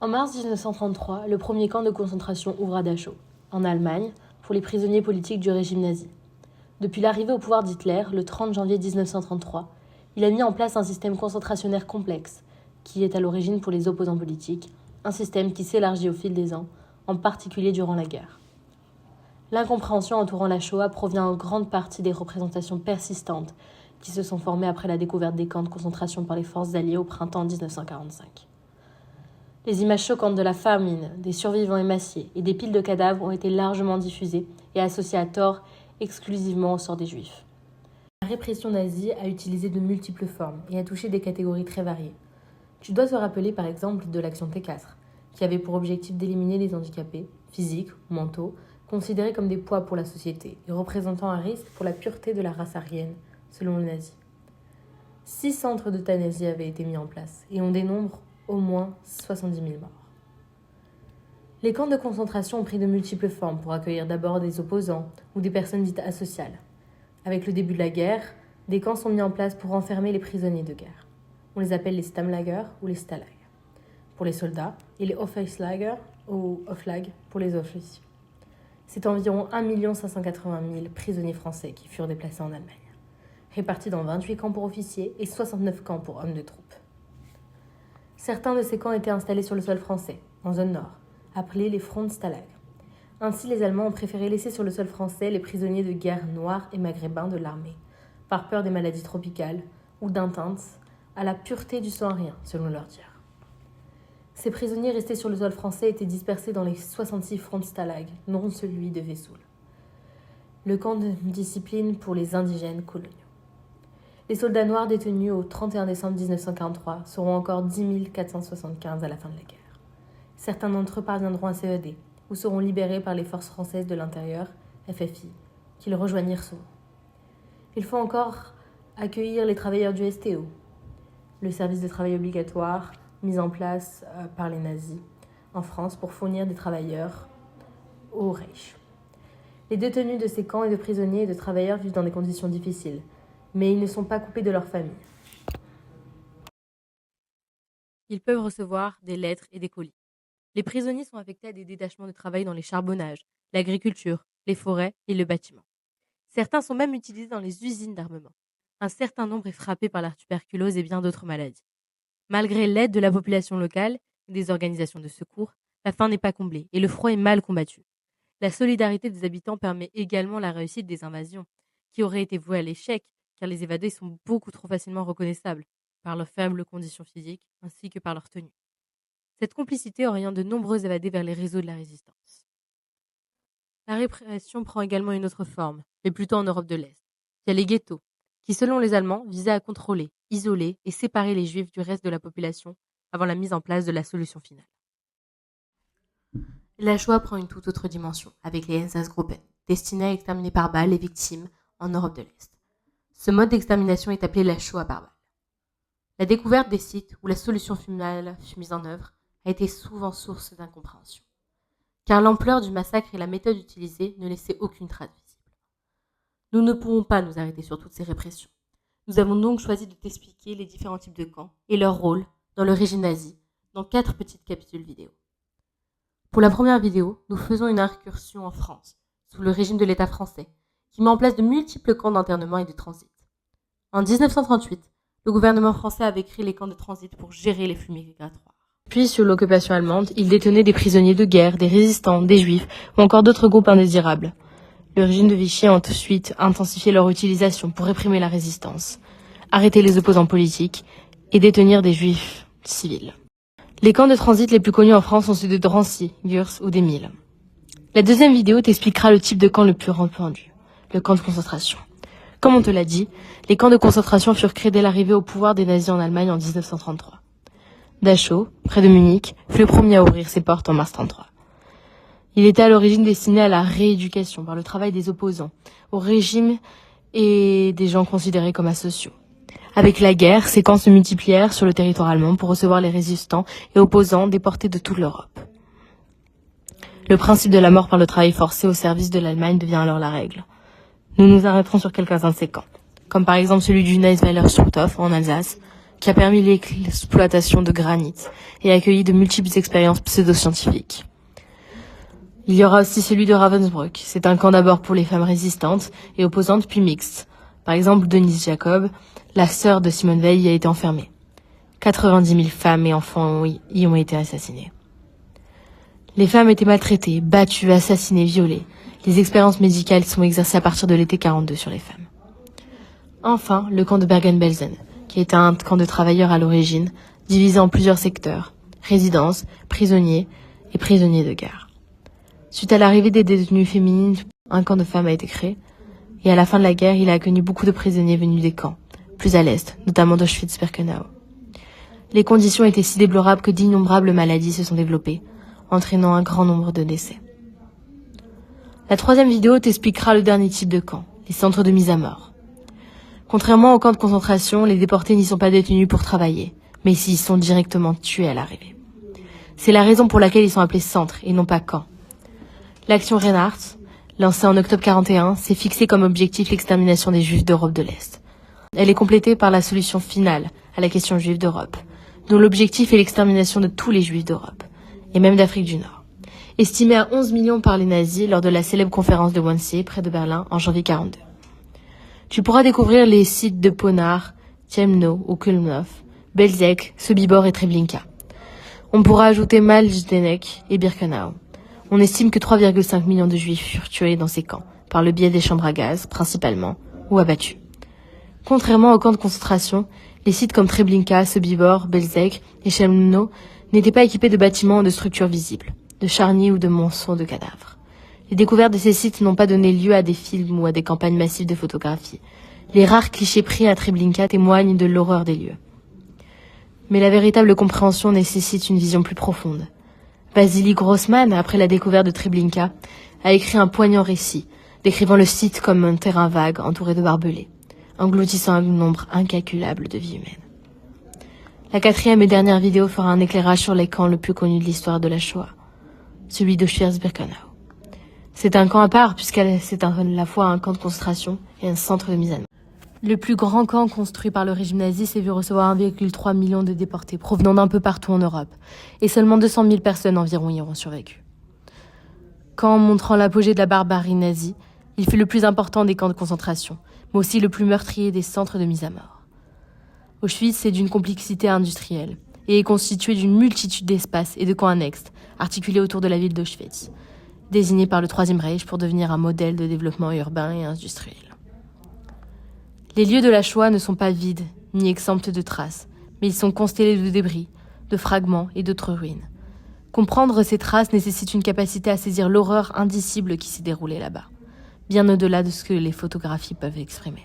En mars 1933, le premier camp de concentration ouvre à Dachau, en Allemagne, pour les prisonniers politiques du régime nazi. Depuis l'arrivée au pouvoir d'Hitler, le 30 janvier 1933, il a mis en place un système concentrationnaire complexe, qui est à l'origine pour les opposants politiques, un système qui s'élargit au fil des ans, en particulier durant la guerre. L'incompréhension entourant la Shoah provient en grande partie des représentations persistantes qui se sont formées après la découverte des camps de concentration par les forces alliées au printemps 1945. Les images choquantes de la famine, des survivants émaciés et des piles de cadavres ont été largement diffusées et associées à tort exclusivement au sort des Juifs. La répression nazie a utilisé de multiples formes et a touché des catégories très variées. Tu dois te rappeler par exemple de l'action T4, qui avait pour objectif d'éliminer les handicapés, physiques ou mentaux, considérés comme des poids pour la société et représentant un risque pour la pureté de la race aryenne, selon les nazis. 6 centres d'euthanasie avaient été mis en place et on dénombre au moins 70 000 morts. Les camps de concentration ont pris de multiples formes pour accueillir d'abord des opposants ou des personnes dites asociales. Avec le début de la guerre, des camps sont mis en place pour enfermer les prisonniers de guerre. On les appelle les Stammlager ou les Stalag pour les soldats et les Hofeislager ou Hoflag pour les officiers. C'est environ 1 580 000 prisonniers français qui furent déplacés en Allemagne, répartis dans 28 camps pour officiers et 69 camps pour hommes de troupe. Certains de ces camps étaient installés sur le sol français, en zone nord, appelés les Frontstalag. Ainsi, les Allemands ont préféré laisser sur le sol français les prisonniers de guerre noirs et maghrébins de l'armée, par peur des maladies tropicales ou d'atteinte à la pureté du sang arien, selon leur dire. Ces prisonniers restés sur le sol français étaient dispersés dans les 66 Frontstalag, dont celui de Vesoul, le camp de discipline pour les indigènes coloniaux. Les soldats noirs détenus au 31 décembre 1943 seront encore 10 475 à la fin de la guerre. Certains d'entre eux parviendront à s'évader ou seront libérés par les forces françaises de l'intérieur, FFI, qui le rejoignirent souvent. Il faut encore accueillir les travailleurs du STO, le service de travail obligatoire mis en place par les nazis en France pour fournir des travailleurs au Reich. Les détenus de ces camps et de prisonniers et de travailleurs vivent dans des conditions difficiles, mais ils ne sont pas coupés de leur famille. Ils peuvent recevoir des lettres et des colis. Les prisonniers sont affectés à des détachements de travail dans les charbonnages, l'agriculture, les forêts et le bâtiment. Certains sont même utilisés dans les usines d'armement. Un certain nombre est frappé par la tuberculose et bien d'autres maladies. Malgré l'aide de la population locale et des organisations de secours, la faim n'est pas comblée et le froid est mal combattu. La solidarité des habitants permet également la réussite des invasions, qui auraient été vouées à l'échec, car les évadés sont beaucoup trop facilement reconnaissables par leurs faibles conditions physiques ainsi que par leur tenue. Cette complicité oriente de nombreux évadés vers les réseaux de la résistance. La répression prend également une autre forme, mais plutôt en Europe de l'Est. Il y a les ghettos, qui selon les Allemands visaient à contrôler, isoler et séparer les Juifs du reste de la population avant la mise en place de la solution finale. La Shoah prend une toute autre dimension, avec les Einsatzgruppen, destinés à exterminer par balles les victimes en Europe de l'Est. Ce mode d'extermination est appelé la Shoah par balle. La découverte des sites où la solution finale fut mise en œuvre a été souvent source d'incompréhension, car l'ampleur du massacre et la méthode utilisée ne laissaient aucune trace visible. Nous ne pouvons pas nous arrêter sur toutes ces répressions. Nous avons donc choisi de t'expliquer les différents types de camps et leur rôle dans le régime nazi dans 4 petites capsules vidéo. Pour la première vidéo, nous faisons une incursion en France, sous le régime de l'État français, qui met en place de multiples camps d'internement et de transit. En 1938, le gouvernement français avait créé les camps de transit pour gérer les flux migratoires. Puis, sous l'occupation allemande, il détenait des prisonniers de guerre, des résistants, des juifs ou encore d'autres groupes indésirables. Le régime de Vichy a ensuite intensifié leur utilisation pour réprimer la résistance, arrêter les opposants politiques et détenir des juifs civils. Les camps de transit les plus connus en France sont ceux de Drancy, Gurs ou d'Émile. La deuxième vidéo t'expliquera le type de camp le plus répandu, le camp de concentration. Comme on te l'a dit, les camps de concentration furent créés dès l'arrivée au pouvoir des nazis en Allemagne en 1933. Dachau, près de Munich, fut le premier à ouvrir ses portes en mars 1933. Il était à l'origine destiné à la rééducation par le travail des opposants au régime et des gens considérés comme asociaux. Avec la guerre, ces camps se multiplièrent sur le territoire allemand pour recevoir les résistants et opposants déportés de toute l'Europe. Le principe de la mort par le travail forcé au service de l'Allemagne devient alors la règle. Nous nous arrêterons sur quelques-uns de ces camps, comme par exemple celui du Neisweiler Struthof en Alsace, qui a permis l'exploitation de granit et accueilli de multiples expériences pseudo-scientifiques. Il y aura aussi celui de Ravensbrück. C'est un camp d'abord pour les femmes résistantes et opposantes, puis mixtes. Par exemple, Denise Jacob, la sœur de Simone Veil, y a été enfermée. 90 000 femmes et enfants y ont été assassinés. Les femmes étaient maltraitées, battues, assassinées, violées. Les expériences médicales sont exercées à partir de l'été 42 sur les femmes. Enfin, le camp de Bergen-Belsen, qui était un camp de travailleurs à l'origine, divisé en plusieurs secteurs, résidences, prisonniers et prisonniers de guerre. Suite à l'arrivée des détenues féminines, un camp de femmes a été créé, et à la fin de la guerre, il a accueilli beaucoup de prisonniers venus des camps, plus à l'est, notamment d'Auschwitz-Birkenau. Les conditions étaient si déplorables que d'innombrables maladies se sont développées, entraînant un grand nombre de décès. La troisième vidéo t'expliquera le dernier type de camp, les centres de mise à mort. Contrairement aux camps de concentration, les déportés n'y sont pas détenus pour travailler, mais s'y sont directement tués à l'arrivée. C'est la raison pour laquelle ils sont appelés centres et non pas camps. L'action Reinhardt, lancée en octobre 41, s'est fixée comme objectif l'extermination des Juifs d'Europe de l'Est. Elle est complétée par la solution finale à la question juive d'Europe, dont l'objectif est l'extermination de tous les Juifs d'Europe, et même d'Afrique du Nord. Estimée à 11 millions par les nazis lors de la célèbre conférence de Wannsee, près de Berlin, en janvier 42. Tu pourras découvrir les sites de Ponard, Ciemno ou Kulmnov, Belzec, Sobibor et Treblinka. On pourra ajouter Majdanek et Birkenau. On estime que 3,5 millions de Juifs furent tués dans ces camps, par le biais des chambres à gaz, principalement, ou abattus. Contrairement aux camps de concentration, les sites comme Treblinka, Sobibor, Belzec et Ciemno n'étaient pas équipés de bâtiments ou de structures visibles, de charniers ou de monceaux de cadavres. Les découvertes de ces sites n'ont pas donné lieu à des films ou à des campagnes massives de photographie. Les rares clichés pris à Treblinka témoignent de l'horreur des lieux. Mais la véritable compréhension nécessite une vision plus profonde. Vasily Grossman, après la découverte de Treblinka, a écrit un poignant récit, décrivant le site comme un terrain vague entouré de barbelés, engloutissant un nombre incalculable de vies humaines. La quatrième et dernière vidéo fera un éclairage sur les camps le plus connus de l'histoire de la Shoah, celui d'Auschwitz-Birkenau. C'est un camp à part puisque c'est à la fois un camp de concentration et un centre de mise à mort. Le plus grand camp construit par le régime nazi s'est vu recevoir 1,3 million de déportés provenant d'un peu partout en Europe, et seulement 200 000 personnes environ y auront survécu. Camp montrant l'apogée de la barbarie nazie, il fut le plus important des camps de concentration, mais aussi le plus meurtrier des centres de mise à mort. Auschwitz est d'une complexité industrielle et est constitué d'une multitude d'espaces et de camps annexes, articulés autour de la ville d'Auschwitz, désignée par le Troisième Reich pour devenir un modèle de développement urbain et industriel. Les lieux de la Shoah ne sont pas vides, ni exempts de traces, mais ils sont constellés de débris, de fragments et d'autres ruines. Comprendre ces traces nécessite une capacité à saisir l'horreur indicible qui s'est déroulée là-bas, bien au-delà de ce que les photographies peuvent exprimer.